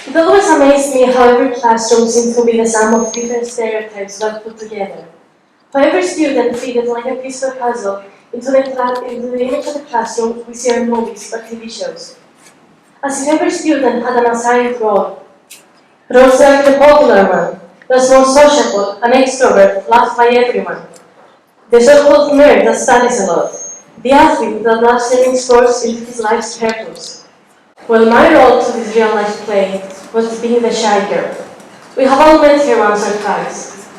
It always amazed me how every classroom seemed to be the sum of different stereotypes well put together. How every student fitted like a piece of a puzzle into the image of the classroom we see in movies or TV shows. As if every student had an assigned role. Roles like the popular one, the more sociable, an extrovert, loved by everyone. The so-called nerd that studies a lot. The athlete that loves turning sports into his life's purpose. Well, my role to this real-life play was being the shy girl. We have all met her once or twice.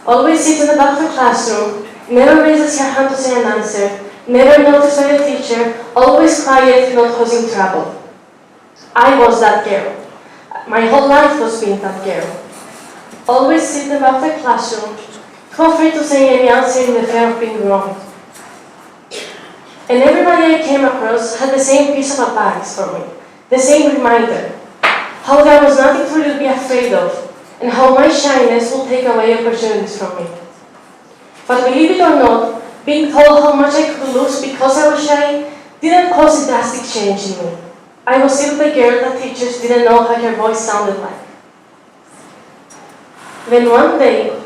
Always sits in the back of the classroom, never raises her hand to say an answer, never noticed by the teacher, always quiet, not causing trouble. I was that girl. My whole life was being that girl. Always sit in the back of the classroom, too afraid to say any answer in the fear of being wrong. And everybody I came across had the same piece of advice for me, the same reminder, how there was nothing to really be afraid of, and how my shyness will take away opportunities from me. But believe it or not, being told how much I could lose because I was shy didn't cause a drastic change in me. I was still the girl that teachers didn't know how her voice sounded like. Then one day,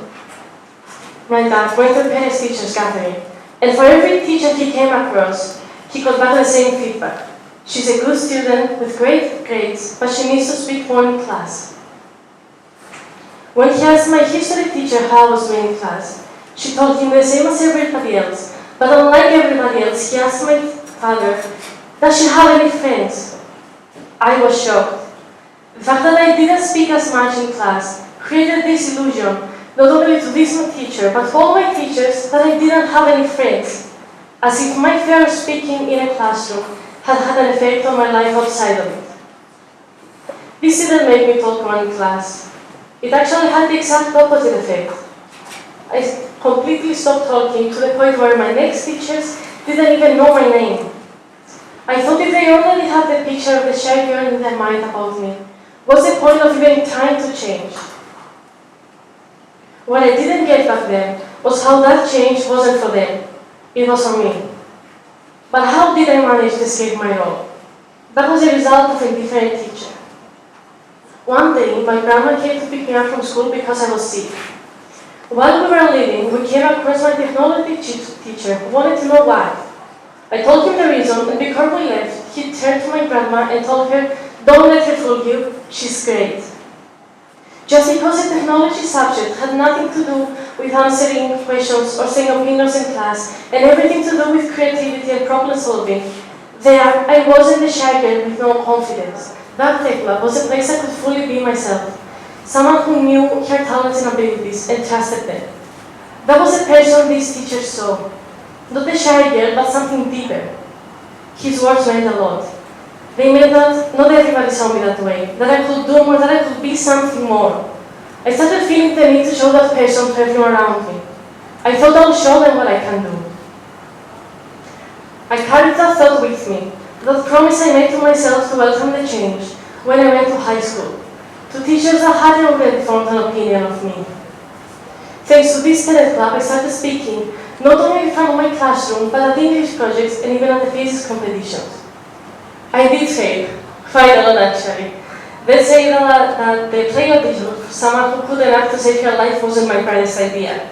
my dad went to the parents' teachers' gathering, and for every teacher he came across, he got back the same feedback. She's a good student with great grades, but she needs to speak more in class. When he asked my history teacher how I was doing in class, she told him the same as everybody else, but unlike everybody else, he asked my father, does she have any friends? I was shocked. The fact that I didn't speak as much in class created this illusion, not only to this new teacher, but to all my teachers, that I didn't have any friends, as if my fear of speaking in a classroom had had an effect on my life outside of it. This didn't make me talk more in class. It actually had the exact opposite effect. I completely stopped talking to the point where my next teachers didn't even know my name. I thought if they already had the picture of the shy girl in their mind about me, what's the point of even trying to change? What I didn't get back then was how that change wasn't for them, it was for me. But how did I manage to escape my role? That was a result of a different teacher. One day, my grandma came to pick me up from school because I was sick. While we were leaving, we came across my technology teacher who wanted to know why. I told him the reason, and before we left, he turned to my grandma and told her, don't let her fool you, she's great. Just because a technology subject had nothing to do with answering questions or saying opinions in class, and everything to do with creativity and problem solving, there I wasn't the shy girl with no confidence. That Tekla was a place I could fully be myself, someone who knew her talents and abilities and trusted them. That was the person this teacher saw, not the shy girl, but something deeper. His words meant a lot. They meant that not everybody saw me that way, that I could do more, that I could be something more. I started feeling the need to show that person to everyone around me. I thought I'll show them what I can do. I carried that thought with me, that promise I made to myself to welcome the change when I went to high school, to teachers that had already formed an opinion of me. Thanks to this talent club, I started speaking, not only in front of my classroom, but at English projects and even at the physics competitions. I did fail, quite a lot actually. They say that the play audition for someone who couldn't act to save her life wasn't my brightest idea.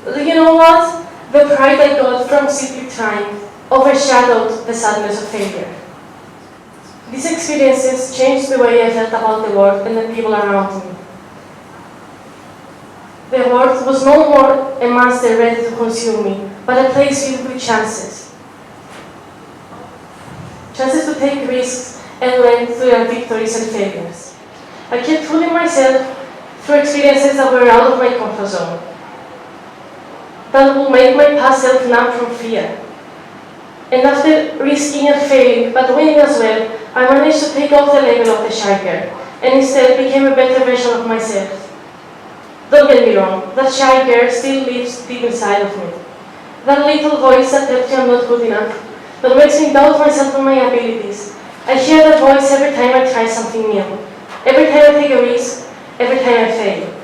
But you know what? The pride I got from simply trying overshadowed the sadness of failure. These experiences changed the way I felt about the world and the people around me. The world was no more a monster ready to consume me, but a place filled with chances. Chances to take risks and learn through their victories and failures. I kept fooling myself through experiences that were out of my comfort zone, that would make my past self numb from fear. And after risking and failing, but winning as well, I managed to take off the label of the shy girl, and instead became a better version of myself. Don't get me wrong, that shy girl still lives deep inside of me. That little voice that tells me I'm not good enough, that makes me doubt myself and my abilities. I hear that voice every time I try something new, every time I take a risk, every time I fail.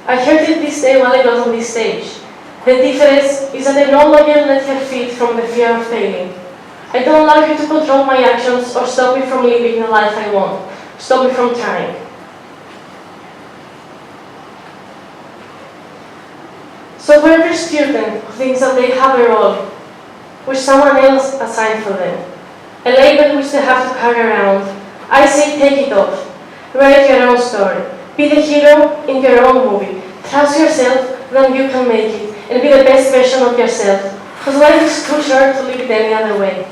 I heard it this day while I got on this stage. The difference is that I no longer let her feed from the fear of failing. I don't allow her to control my actions or stop me from living the life I want. stop me from trying. So for every student who thinks that they have a role which someone else assigned for them, a label which they have to carry around, I say take it off. Write your own story. Be the hero in your own movie. Trust yourself that you can make it and be the best version of yourself. Because life is too short to live it any other way.